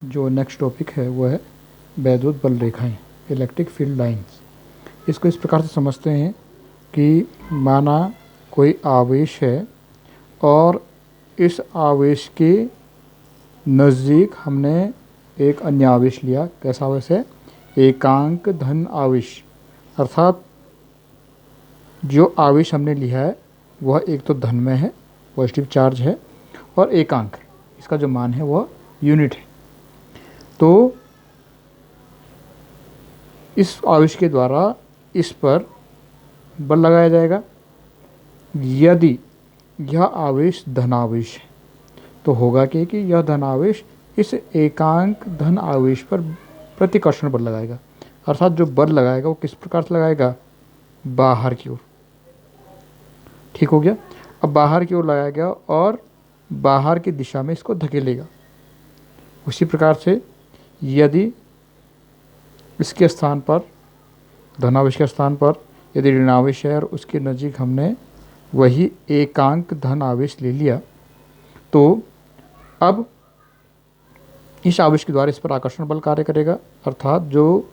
जो next topic है वो है वैद्युत बल रेखाएं, इलेक्ट्रिक फील्ड लाइंस। इसको इस प्रकार से समझते हैं कि माना कोई आवेश है और इस आवेश के नज़दीक हमने एक अन्य आवेश लिया। कैसा आवेश है? एकांक धन आवेश। अर्थात जो आवेश हमने लिया है वह एक तो धन में है, पॉजिटिव चार्ज है, और एकांक, इसका जो मान है वह यूनिट है। तो इस आवेश के द्वारा इस पर बल लगाया जाएगा। यदि यह आवेश धनावेश है तो होगा कि यह धनावेश इस एकांक धन आवेश पर प्रतिकर्षण बल लगाएगा। अर्थात जो बल लगाएगा वो किस प्रकार से लगाएगा? बाहर की ओर। ठीक हो गया। अब बाहर की ओर लगाएगा और बाहर की दिशा में इसको धकेलेगा। उसी प्रकार से यदि इसके स्थान पर, धनावेश के स्थान पर यदि ऋणावेश है और उसके नज़दीक हमने वही एकांक धन आवेश ले लिया, तो अब इस आवेश के द्वारा इस पर आकर्षण बल कार्य करेगा। अर्थात जो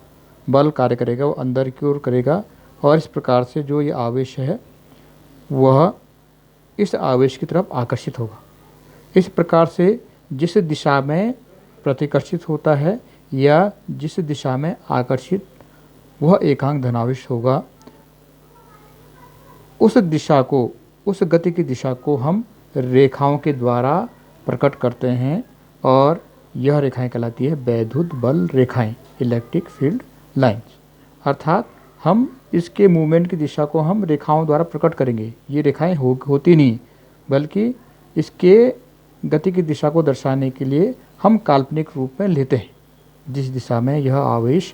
बल कार्य करेगा वो अंदर की ओर करेगा और इस प्रकार से जो ये आवेश है वह इस आवेश की तरफ आकर्षित होगा। इस प्रकार से जिस दिशा में प्रतिकर्षित होता है या जिस दिशा में आकर्षित वह एकांक धनावेश होगा, उस दिशा को, उस गति की दिशा को हम रेखाओं के द्वारा प्रकट करते हैं और यह रेखाएं कहलाती है वैद्युत बल रेखाएं, इलेक्ट्रिक फील्ड लाइंस। अर्थात हम इसके मूवमेंट की दिशा को हम रेखाओं द्वारा प्रकट करेंगे। ये रेखाएं होती नहीं, बल्कि इसके गति की दिशा को दर्शाने के लिए हम काल्पनिक रूप में लेते हैं। जिस दिशा में यह आवेश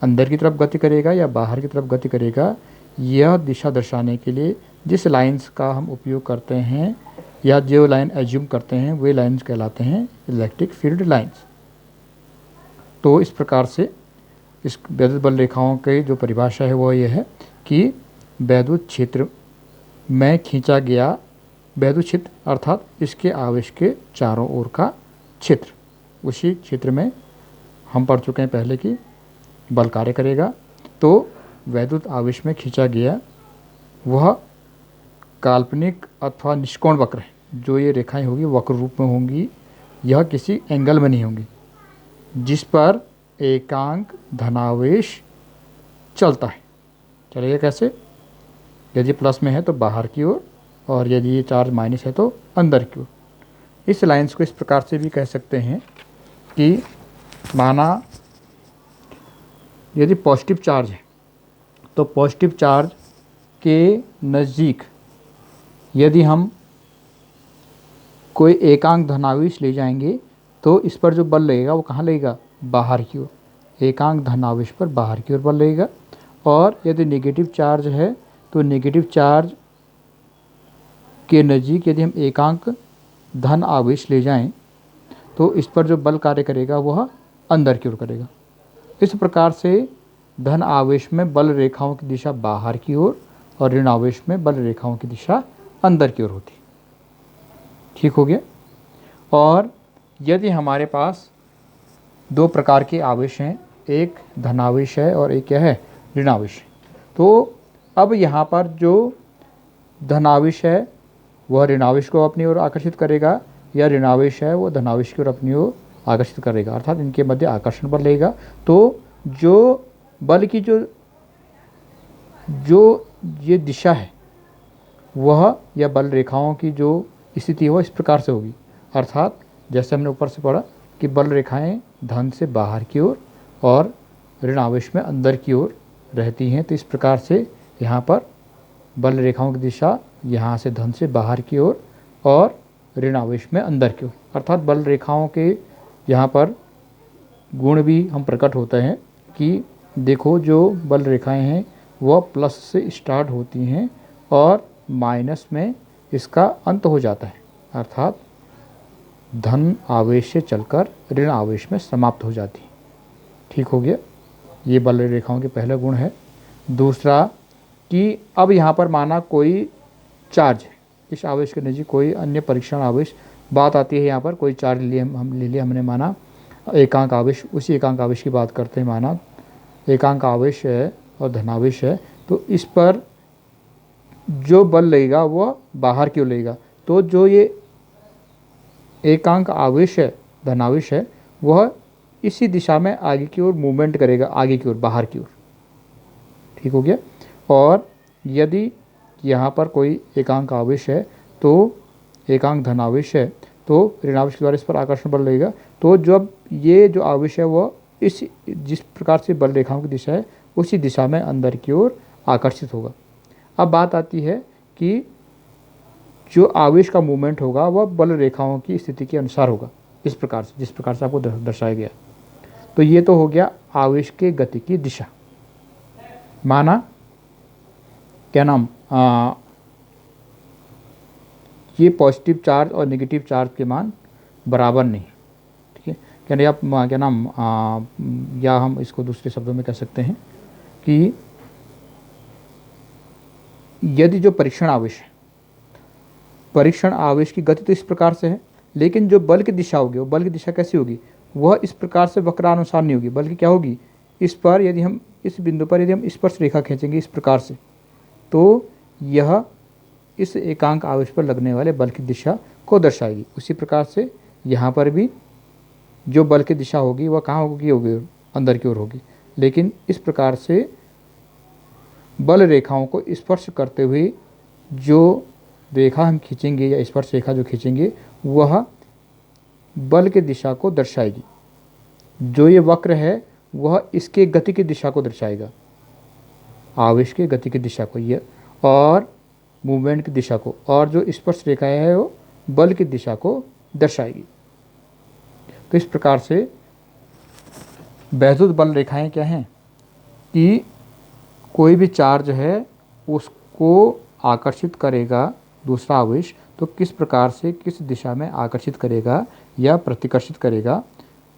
अंदर की तरफ गति करेगा या बाहर की तरफ गति करेगा, यह दिशा दर्शाने के लिए जिस लाइंस का हम उपयोग करते हैं या जो लाइन एज्यूम करते हैं वे लाइंस कहलाते हैं इलेक्ट्रिक फील्ड लाइंस। तो इस प्रकार से इस वैद्युत बल रेखाओं की जो परिभाषा है वो ये है कि वैद्युत क्षेत्र में खींचा गया वैद्युत क्षेत्र, अर्थात इसके आवेश के चारों ओर का क्षेत्र, उसी क्षेत्र में हम पढ़ चुके हैं पहले कि बल कार्य करेगा। तो वैद्युत आवेश में खींचा गया वह काल्पनिक अथवा निष्कोण वक्र है। जो ये रेखाएं होगी वक्र रूप में होंगी, यह किसी एंगल में नहीं होंगी, जिस पर एकांक धनावेश चलता है। चलिए कैसे? यदि प्लस में है तो बाहर की ओर और यदि ये चार्ज माइनस है तो अंदर की ओर। इस लाइंस को इस प्रकार से भी कह सकते हैं कि माना यदि पॉजिटिव चार्ज है तो पॉजिटिव चार्ज के नज़दीक यदि हम कोई एकांक धनावेश ले जाएंगे तो इस पर जो बल लगेगा वो कहाँ लगेगा? बाहर की ओर। एकांक धनावेश पर बाहर की ओर बल लगेगा। और यदि नेगेटिव चार्ज है तो नेगेटिव चार्ज के नज़दीक यदि हम एकांक धन आवेश ले जाएं तो इस पर जो बल कार्य करेगा वह अंदर की ओर करेगा। इस प्रकार से धन आवेश में बल रेखाओं की दिशा बाहर की ओर और ऋण आवेश में बल रेखाओं की दिशा अंदर की ओर होती। ठीक हो गया। और यदि हमारे पास दो प्रकार के आवेश हैं, एक धनावेश है और एक क्या है? ऋणावेश है। तो अब यहाँ पर जो धनावेश है वह ऋणावेश को अपनी ओर आकर्षित करेगा या ऋणावेश है वो धनावेश की ओर अपनी ओर आकर्षित करेगा। अर्थात इनके मध्य आकर्षण बल रहेगा। तो जो बल की जो ये दिशा है वह या बल रेखाओं की जो स्थिति है वह इस प्रकार से होगी। अर्थात जैसे हमने ऊपर से पढ़ा कि बल रेखाएं धन से बाहर की ओर और ऋण आवेश में अंदर की ओर रहती हैं। तो इस प्रकार से यहाँ पर बल रेखाओं की दिशा यहाँ से धन से बाहर की ओर और ऋण आवेश में अंदर की ओर। अर्थात बल रेखाओं के यहाँ पर गुण भी हम प्रकट होते हैं कि देखो जो बल रेखाएं हैं वह प्लस से स्टार्ट होती हैं और माइनस में इसका अंत हो जाता है। अर्थात धन आवेश से चलकर ऋण आवेश में समाप्त हो जाती है। ठीक हो गया। ये बल रेखाओं के पहला गुण है। दूसरा कि अब यहाँ पर माना कोई चार्ज है, इस आवेश के नज़दीक कोई अन्य परीक्षण आवेश, बात आती है यहाँ पर कोई चार्ज लिए हम ले लिया हमने, माना एकांक आवेश, उसी एकांक आवेश की बात करते हैं। माना एकांक आवेश है और धनावेश है, तो इस पर जो बल लगेगा वह बाहर की ओर लगेगा। तो जो ये एकांक आवेश है, धनावेश है, वह इसी दिशा में आगे की ओर मूवमेंट करेगा, आगे की ओर, बाहर की ओर। ठीक हो गया। और यदि यहाँ पर कोई एकांक आवेश है, तो एकांक धनावेश है, तो ऋणावेश के द्वारा इस पर आकर्षण बल लगेगा। तो जब ये जो आवेश है वह इस जिस प्रकार से बल रेखाओं की दिशा है उसी दिशा में अंदर की ओर आकर्षित होगा। अब बात आती है कि जो आवेश का मूवमेंट होगा वह बल रेखाओं की स्थिति के अनुसार होगा, इस प्रकार से, जिस प्रकार से आपको दर्शाया गया। तो ये तो हो गया आवेश के गति की दिशा। माना क्या नाम ये पॉजिटिव चार्ज और नेगेटिव चार्ज के मान बराबर नहीं, ठीक है। क्या आप क्या नाम या हम इसको दूसरे शब्दों में कह सकते हैं कि यदि जो परीक्षण आवेश है, परीक्षण आवेश की गति तो इस प्रकार से है, लेकिन जो बल की दिशा होगी वो बल की दिशा कैसी होगी, वह इस प्रकार से वक्रानुसार नहीं होगी, बल्कि क्या होगी, इस पर यदि हम इस बिंदु पर यदि हम स्पर्श रेखा खींचेंगे इस प्रकार से, तो यह इस एकांक आवेश पर लगने वाले बल की दिशा को दर्शाएगी। उसी प्रकार से यहाँ पर भी जो बल की दिशा होगी वह कहाँ होगी, अंदर की ओर होगी। लेकिन इस प्रकार से बल रेखाओं को स्पर्श करते हुए जो रेखा हम खींचेंगे या स्पर्श रेखा जो खींचेंगे वह बल की दिशा को दर्शाएगी। जो ये वक्र है वह इसके गति की दिशा को दर्शाएगा, आवेश के गति की दिशा को, ये और मूवमेंट की दिशा को, और जो स्पर्श रेखा है वो बल की दिशा को दर्शाएगी। तो इस प्रकार से वैद्युत बल रेखाएं क्या हैं कि कोई भी चार्ज है उसको आकर्षित करेगा दूसरा आवेश, तो किस प्रकार से किस दिशा में आकर्षित करेगा या प्रतिकर्षित करेगा,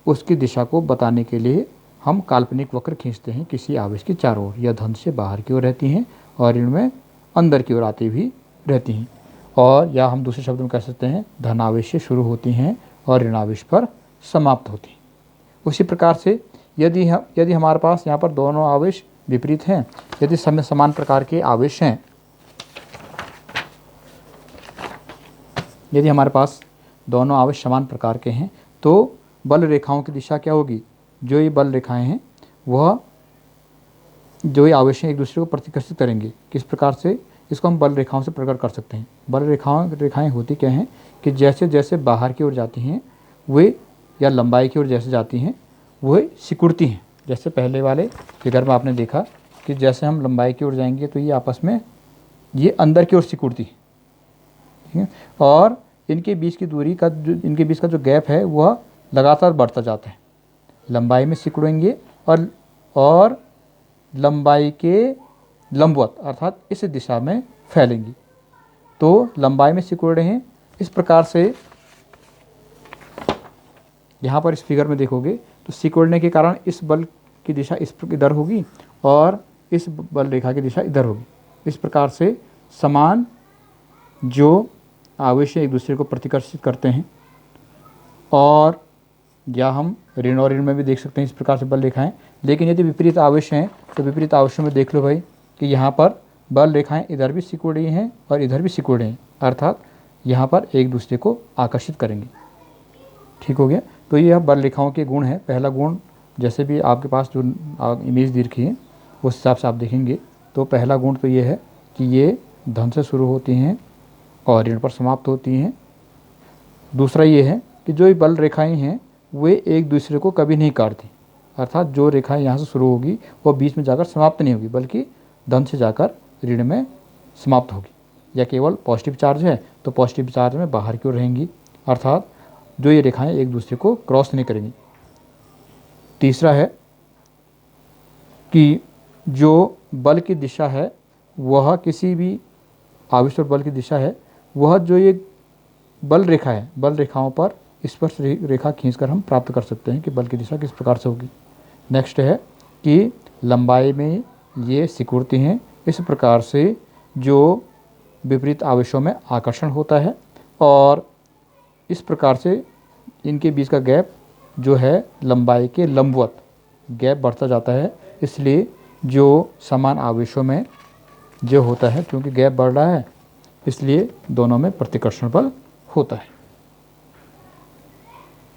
उसकी दिशा को बताने के लिए हम काल्पनिक वक्र खींचते हैं किसी आवेश की चारों ओर। यह धन से बाहर की ओर रहती हैं और इनमें अंदर की ओर आती भी रहती हैं। और या हम दूसरे शब्दों में कह सकते हैं धनावेश से शुरू होती हैं और ऋणावेश पर समाप्त होती हैं। उसी प्रकार से यदि हमारे पास यहाँ पर दोनों आवेश विपरीत हैं, यदि समान प्रकार के आवेश हैं, यदि हमारे पास दोनों आवेश समान प्रकार के हैं, तो बल रेखाओं की दिशा क्या होगी, जो ये बल रेखाएं हैं वह जो ये आवेश हैं एक दूसरे को प्रतिकर्षित करेंगे। किस प्रकार से, इसको हम बल रेखाओं से प्रकट कर सकते हैं। बल रेखाएं होती क्या हैं कि जैसे जैसे बाहर की ओर जाती हैं वे, या लंबाई की ओर जैसे जाती हैं वह सिकुड़ती हैं। जैसे पहले वाले फिगर में आपने देखा कि जैसे हम लंबाई की ओर जाएंगे तो ये आपस में ये अंदर की ओर सिकुड़ती है, ठीक है। और इनके बीच की दूरी का इनके बीच का जो गैप है वह लगातार बढ़ता जाता है। लंबाई में सिकुड़ेंगे और लंबाई के लंबवत अर्थात इस दिशा में फैलेंगी। तो लंबाई में सिकुड़ रहे हैं, इस प्रकार से यहाँ पर इस फिगर में देखोगे तो सिकुड़ने के कारण इस बल की दिशा इधर होगी और इस बल रेखा की दिशा इधर होगी। इस प्रकार से समान जो आवेश एक दूसरे को प्रतिकर्षित करते हैं। और या हम ऋण और ऋण में भी देख सकते हैं इस प्रकार से बल रेखाएं। लेकिन यदि विपरीत आवेश हैं तो विपरीत आवेशों में देख लो भाई कि यहाँ पर बल रेखाएं इधर भी सिकुड़ रही हैं और इधर भी सिकुड़ रही हैं, अर्थात यहाँ पर एक दूसरे को आकर्षित करेंगे। ठीक हो गया। तो यह बल रेखाओं के गुण है। पहला गुण, जैसे भी आपके पास जो इमेज दी रखी है उस हिसाब से आप देखेंगे तो पहला गुण तो ये है कि ये धन से शुरू होती हैं और ऋण पर समाप्त होती हैं। दूसरा ये है कि जो बल रेखाएं हैं वे एक दूसरे को कभी नहीं काटती, अर्थात जो रेखाएं यहाँ से शुरू होगी वो बीच में जाकर समाप्त नहीं होगी, बल्कि धन से जाकर ऋण में समाप्त होगी। या केवल पॉजिटिव चार्ज है तो पॉजिटिव चार्ज में बाहर की ओर रहेंगी, अर्थात जो ये रेखाएं एक दूसरे को क्रॉस नहीं करेंगी। तीसरा है कि जो बल की दिशा है वह किसी भी आवेश और बल की दिशा है वह जो ये बल रेखा है, बल रेखाओं पर स्पर्श रेखा खींचकर हम प्राप्त कर सकते हैं कि बल की दिशा किस प्रकार से होगी। नेक्स्ट है कि लंबाई में ये सिकुड़ती हैं, इस प्रकार से जो विपरीत आवेशों में आकर्षण होता है और इस प्रकार से इनके बीच का गैप जो है लंबाई के लंबवत गैप बढ़ता जाता है, इसलिए जो समान आवेशों में जो होता है, क्योंकि गैप बढ़ रहा है इसलिए दोनों में प्रतिकर्षण बल होता है।